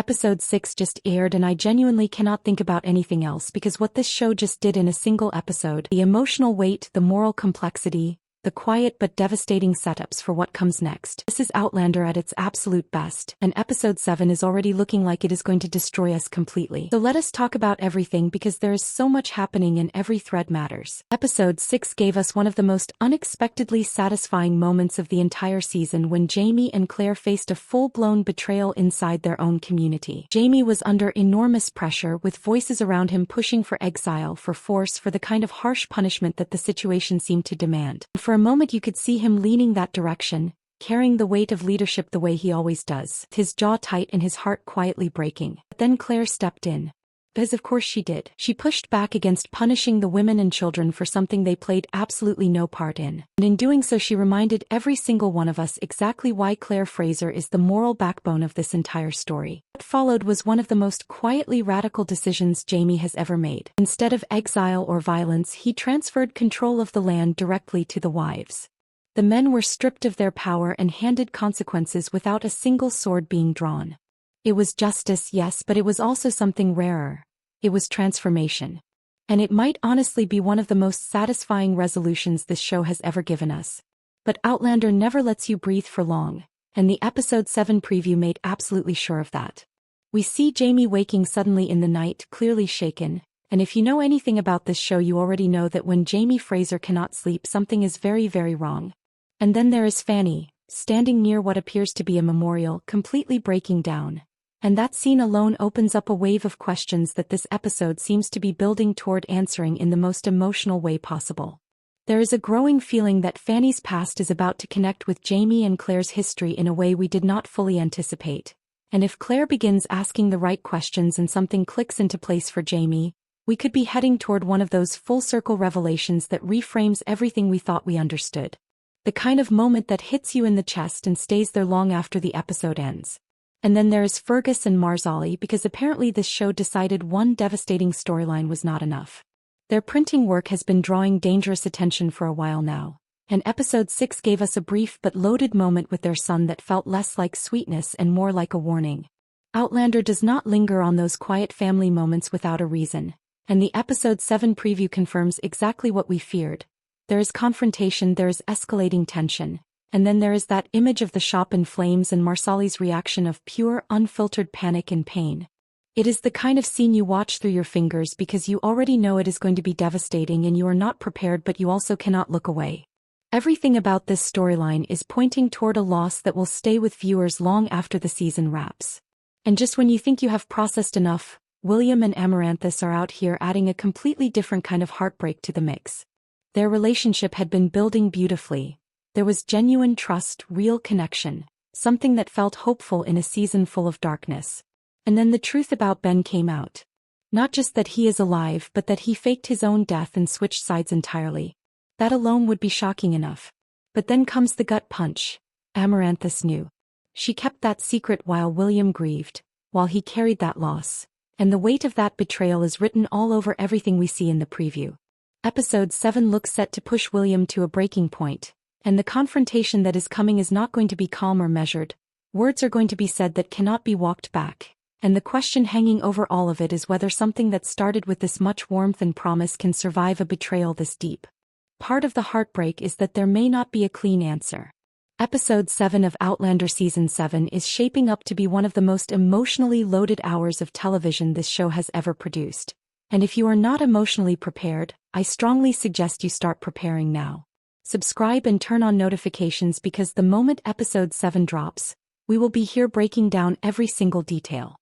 Episode 6 just aired and I genuinely cannot think about anything else because what this show just did in a single episode, the emotional weight, the moral complexity, the quiet but devastating setups for what comes next. This is Outlander at its absolute best, and episode 7 is already looking like it is going to destroy us completely. So let us talk about everything because there is so much happening and every thread matters. Episode 6 gave us one of the most unexpectedly satisfying moments of the entire season when Jamie and Claire faced a full-blown betrayal inside their own community. Jamie was under enormous pressure with voices around him pushing for exile, for force, for the kind of harsh punishment that the situation seemed to demand. For a moment you could see him leaning that direction, carrying the weight of leadership the way he always does, his jaw tight and his heart quietly breaking. But then Claire stepped in. As of course she did. She pushed back against punishing the women and children for something they played absolutely no part in. And in doing so she reminded every single one of us exactly why Claire Fraser is the moral backbone of this entire story. What followed was one of the most quietly radical decisions Jamie has ever made. Instead of exile or violence, he transferred control of the land directly to the wives. The men were stripped of their power and handed consequences without a single sword being drawn. It was justice, yes, but it was also something rarer. It was transformation. And it might honestly be one of the most satisfying resolutions this show has ever given us. But Outlander never lets you breathe for long, and the episode 7 preview made absolutely sure of that. We see Jamie waking suddenly in the night, clearly shaken, and if you know anything about this show you already know that when Jamie Fraser cannot sleep something is very, very wrong. And then there is Fanny, standing near what appears to be a memorial, completely breaking down. And that scene alone opens up a wave of questions that this episode seems to be building toward answering in the most emotional way possible. There is a growing feeling that Fanny's past is about to connect with Jamie and Claire's history in a way we did not fully anticipate. And if Claire begins asking the right questions and something clicks into place for Jamie, we could be heading toward one of those full-circle revelations that reframes everything we thought we understood. The kind of moment that hits you in the chest and stays there long after the episode ends. And then there is Fergus and Marsali because apparently this show decided one devastating storyline was not enough. Their printing work has been drawing dangerous attention for a while now, and episode 6 gave us a brief but loaded moment with their son that felt less like sweetness and more like a warning. Outlander does not linger on those quiet family moments without a reason, and the episode 7 preview confirms exactly what we feared. There is confrontation, there is escalating tension. And then there is that image of the shop in flames and Marsali's reaction of pure, unfiltered panic and pain. It is the kind of scene you watch through your fingers because you already know it is going to be devastating and you are not prepared, but you also cannot look away. Everything about this storyline is pointing toward a loss that will stay with viewers long after the season wraps. And just when you think you have processed enough, William and Amaranthus are out here adding a completely different kind of heartbreak to the mix. Their relationship had been building beautifully. There was genuine trust, real connection, something that felt hopeful in a season full of darkness. And then the truth about Ben came out. Not just that he is alive, but that he faked his own death and switched sides entirely. That alone would be shocking enough. But then comes the gut punch. Amaranthus knew. She kept that secret while William grieved, while he carried that loss. And the weight of that betrayal is written all over everything we see in the preview. Episode 7 looks set to push William to a breaking point. And the confrontation that is coming is not going to be calm or measured. Words are going to be said that cannot be walked back. And the question hanging over all of it is whether something that started with this much warmth and promise can survive a betrayal this deep. Part of the heartbreak is that there may not be a clean answer. Episode 7 of Outlander Season 7 is shaping up to be one of the most emotionally loaded hours of television this show has ever produced. And if you are not emotionally prepared, I strongly suggest you start preparing now. Subscribe and turn on notifications because the moment episode 7 drops, we will be here breaking down every single detail.